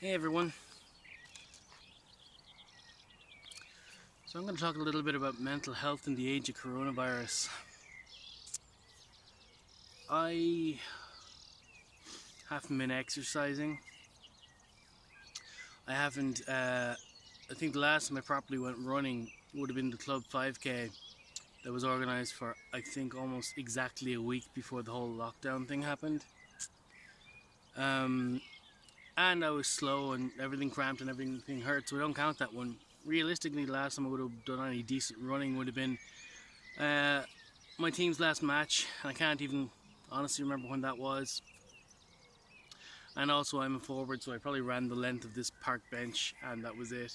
Hey everyone. So I'm going to talk a little bit about mental health in the age of coronavirus. I haven't been exercising. I haven't, I think the last time I properly went running would have been the Club 5K that was organised for, I think, almost exactly a week before the whole lockdown thing happened. And I was slow and everything cramped and everything hurt, so I don't count that one. Realistically, the last time I would have done any decent running would have been my team's last match. I can't even honestly remember when that was. And also I'm a forward, so I probably ran the length of this park bench and that was it.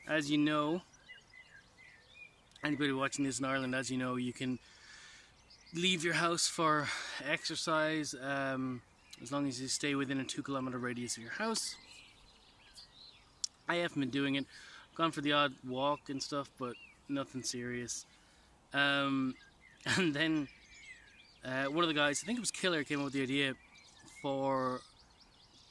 As you know, anybody watching this in Ireland, as you know, you can leave your house for exercise as long as you stay within a 2 kilometer radius of your house. I haven't been doing it. I've gone for the odd walk and stuff, but nothing serious. And then one of the guys, I think it was Killer, came up with the idea for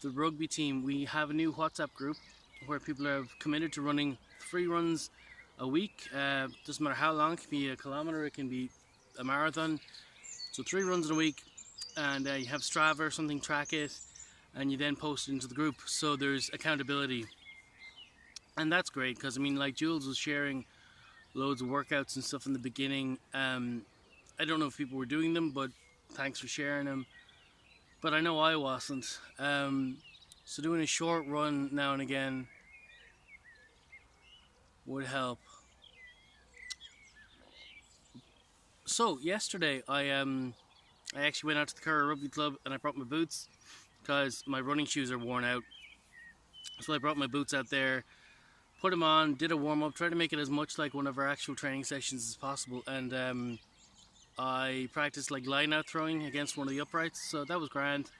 the rugby team. We have a new WhatsApp group where people have committed to running 3 runs a week. Doesn't matter how long, it can be a kilometer, it can be a marathon. So 3 runs in a week, and you have Strava or something, track it, and you then post it into the group. So there's accountability. And that's great, because I mean, like Jules was sharing loads of workouts and stuff in the beginning. I don't know if people were doing them, but thanks for sharing them. But I know I wasn't. So doing a short run now and again would help. So yesterday I actually went out to the Curra Rugby Club and I brought my boots because my running shoes are worn out. So I brought my boots out there, put them on, did a warm up, tried to make it as much like one of our actual training sessions as possible, and I practiced like line out throwing against one of the uprights, so that was grand.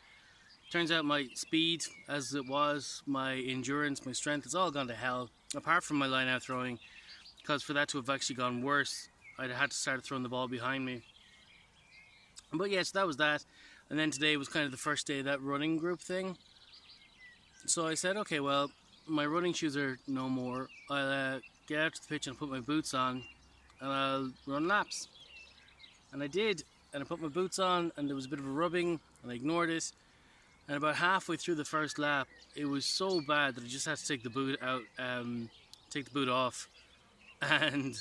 Turns out my speed, as it was, my endurance, my strength, it's all gone to hell, apart from my line out throwing, because for that to have actually gone worse, I'd had to start throwing the ball behind me. But yes, that was that. And then today was kind of the first day of that running group thing. So I said, okay, well, my running shoes are no more. I'll get out to the pitch and put my boots on and I'll run laps. And I did, and I put my boots on and there was a bit of a rubbing and I ignored it. And about halfway through the first lap, it was so bad that I just had to take the boot out, take the boot off, and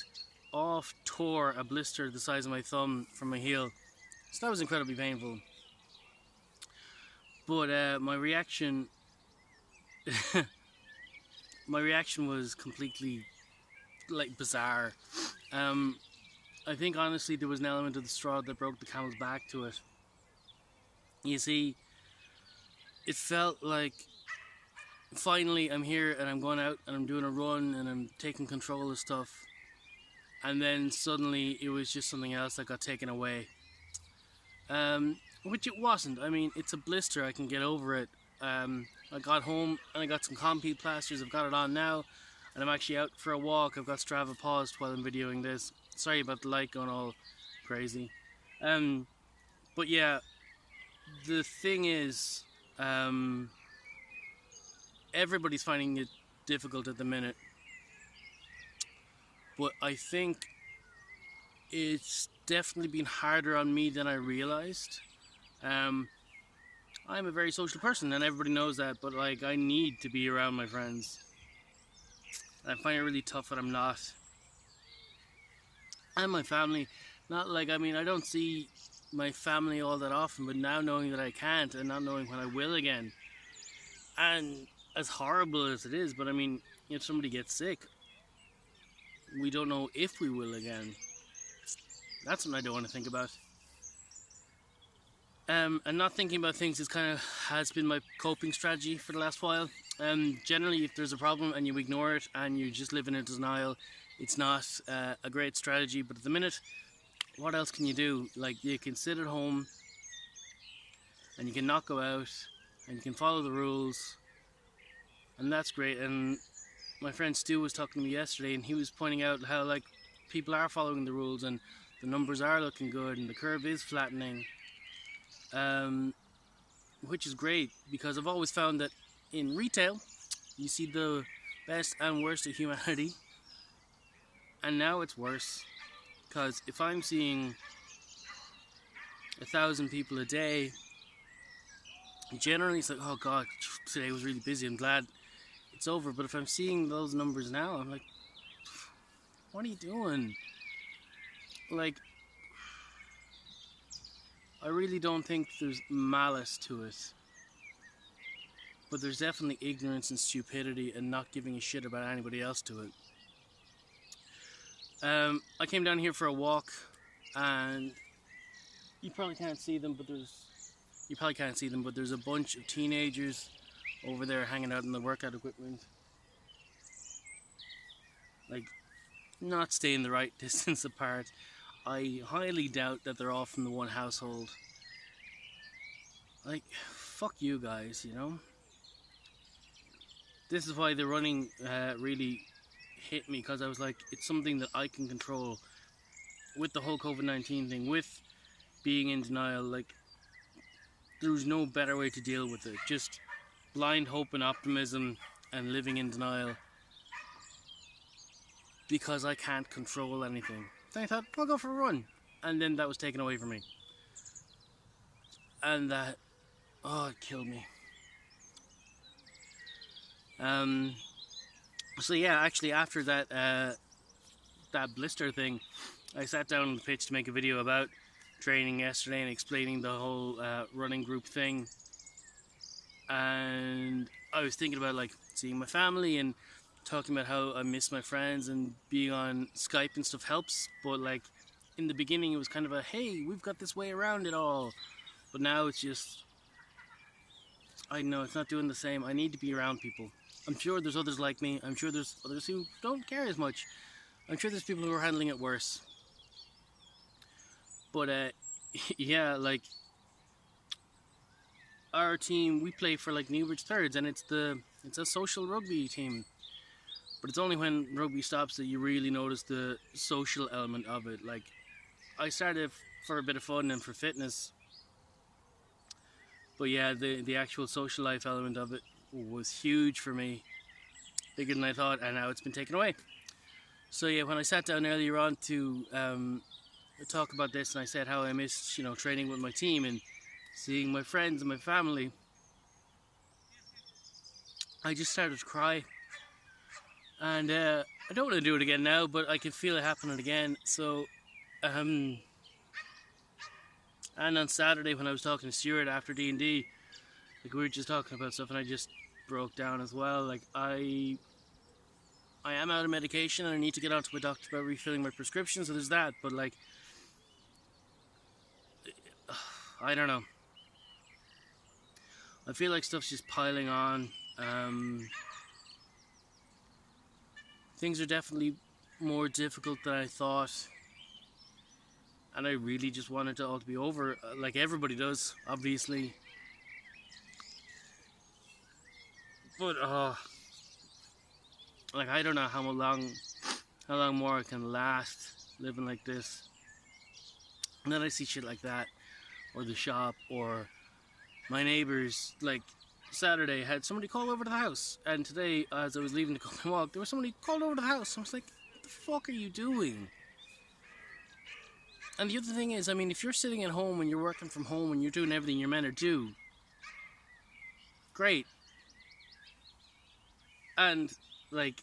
off tore a blister the size of my thumb from my heel. So that was incredibly painful. But my reaction was completely like bizarre. I think honestly there was an element of the straw that broke the camel's back to it. You see, it felt like finally I'm here and I'm going out and I'm doing a run and I'm taking control of stuff, and then suddenly it was just something else that got taken away. Which it wasn't. I mean, it's a blister, I can get over it. I got home and I got some Compeed plasters. I've got it on now and I'm actually out for a walk. I've got Strava paused while I'm videoing this. Sorry about the light going all crazy. But yeah, the thing is, everybody's finding it difficult at the minute, but I think it's definitely been harder on me than I realized. I'm a very social person and everybody knows that, but like I need to be around my friends. I find it really tough when I'm not. And my family, not like, I mean, I don't see my family all that often, but now knowing that I can't and not knowing when I will again, and as horrible as it is, but I mean, if somebody gets sick, we don't know if we will again. That's what I don't want to think about. And not thinking about things has been my coping strategy for the last while. Generally, if there's a problem and you ignore it and you just live in a denial, it's not a great strategy. But at the minute, what else can you do? Like, you can sit at home and you can not go out and you can follow the rules, and that's great. And my friend Stu was talking to me yesterday and he was pointing out how like people are following the rules and the numbers are looking good and the curve is flattening. which is great because I've always found that in retail you see the best and worst of humanity, and now it's worse because if I'm seeing 1,000 people a day, generally it's like, oh god, today was really busy, I'm glad it's over. But if I'm seeing those numbers now, I'm like, what are you doing? Like, I really don't think there's malice to it, but there's definitely ignorance and stupidity and not giving a shit about anybody else to it. I came down here for a walk, and you probably can't see them, but there's a bunch of teenagers over there hanging out in the workout equipment, like not staying the right distance apart. I highly doubt that they're all from the one household. Like, fuck you guys, you know? This is why the running really hit me, because I was like, it's something that I can control with the whole COVID-19 thing, with being in denial. Like, there's no better way to deal with it. Just blind hope and optimism and living in denial, because I can't control anything. Then I thought, I'll go for a run. And then that was taken away from me. And that, oh, it killed me. So yeah, actually after that that blister thing, I sat down on the pitch to make a video about training yesterday and explaining the whole running group thing. And I was thinking about like seeing my family and talking about how I miss my friends, and being on Skype and stuff helps. But like in the beginning it was kind of a, hey, we've got this way around it all. But now it's just, I know it's not doing the same. I need to be around people. I'm sure there's others like me. I'm sure there's others who don't care as much. I'm sure there's people who are handling it worse. But yeah, like our team, we play for like Newbridge Thirds, and it's a social rugby team. But it's only when rugby stops that you really notice the social element of it. Like, I started for a bit of fun and for fitness, but yeah, the actual social life element of it was huge for me, bigger than I thought, and now it's been taken away. So yeah, when I sat down earlier on to talk about this, and I said how I missed, you know, training with my team and seeing my friends and my family, I just started to cry. And I don't want to do it again now, but I can feel it happening again. So, and on Saturday when I was talking to Stuart after D&D, like we were just talking about stuff, and I just broke down as well. Like I am out of medication, and I need to get onto my doctor about refilling my prescription, so there's that. But like, I don't know. I feel like stuff's just piling on. Things are definitely more difficult than I thought, and I really just want it all to be over, like everybody does, obviously. But like, I don't know how long more I can last living like this. And then I see shit like that, or the shop, or my neighbors. Like Saturday, had somebody call over to the house, and today, as I was leaving to go on my walk, there was somebody called over to the house. I was like, what the fuck are you doing? And the other thing is, I mean, if you're sitting at home and you're working from home and you're doing everything you're meant to do, great. And like,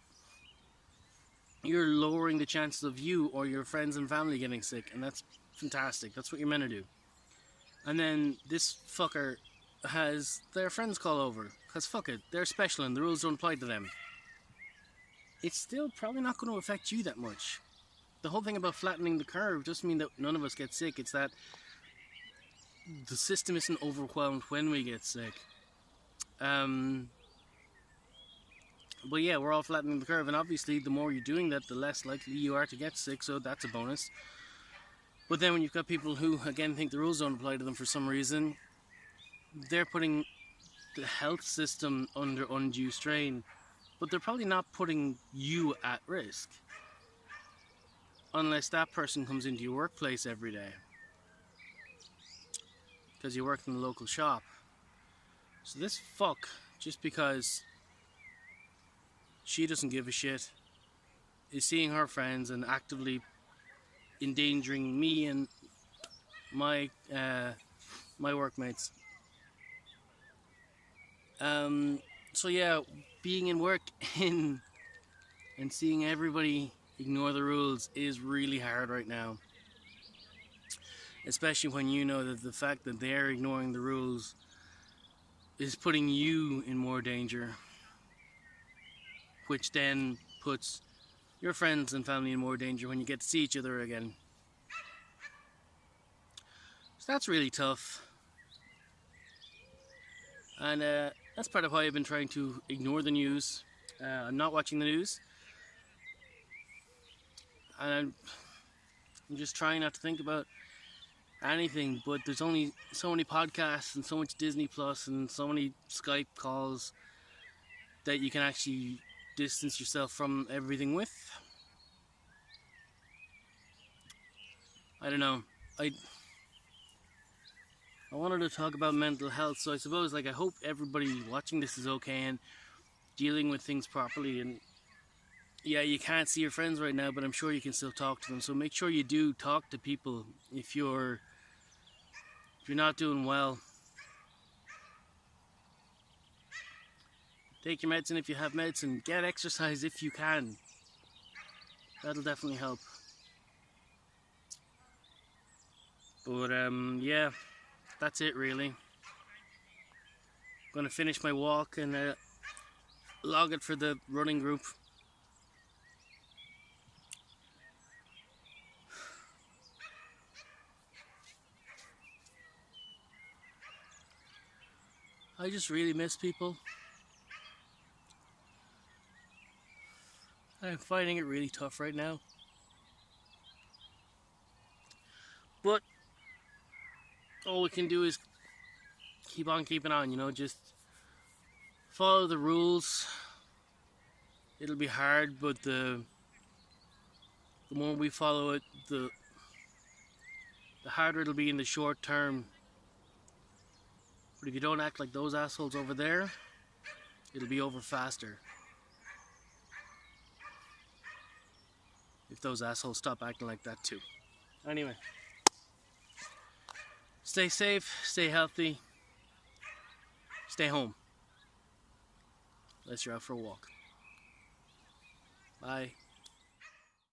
you're lowering the chances of you or your friends and family getting sick, and that's fantastic. That's what you're meant to do. And then this fucker has their friends call over, because fuck it, they're special and the rules don't apply to them. It's still probably not going to affect you that much. The whole thing about flattening the curve doesn't mean that none of us get sick. It's that the system isn't overwhelmed when we get sick. But yeah, we're all flattening the curve, and obviously the more you're doing that, the less likely you are to get sick, so that's a bonus. But then when you've got people who, again, think the rules don't apply to them for some reason, they're putting the health system under undue strain, but they're probably not putting you at risk. Unless that person comes into your workplace every day, because you work in the local shop. So this fuck, just because she doesn't give a shit, is seeing her friends and actively endangering me and my my workmates. So yeah, being in work in and seeing everybody ignore the rules is really hard right now. Especially when you know that the fact that they're ignoring the rules is putting you in more danger, which then puts your friends and family in more danger when you get to see each other again. So that's really tough. And that's part of why I've been trying to ignore the news. I'm not watching the news. And I'm just trying not to think about anything, but there's only so many podcasts and so much Disney Plus and so many Skype calls that you can actually distance yourself from everything with. I don't know. I wanted to talk about mental health, so I suppose I hope everybody watching this is okay and dealing with things properly. And yeah, you can't see your friends right now, but I'm sure you can still talk to them. So make sure you do talk to people if you're not doing well. Take your medicine if you have medicine. Get exercise if you can. That'll definitely help. But yeah, that's it really. I'm gonna finish my walk and log it for the running group. I just really miss people. I'm finding it really tough right now. But all we can do is keep on keeping on, just follow the rules. It'll be hard, but the more we follow it, the harder it'll be in the short term. But if you don't act like those assholes over there, it'll be over faster. If those assholes stop acting like that too. Anyway, stay safe, stay healthy, stay home. Unless you're out for a walk. Bye.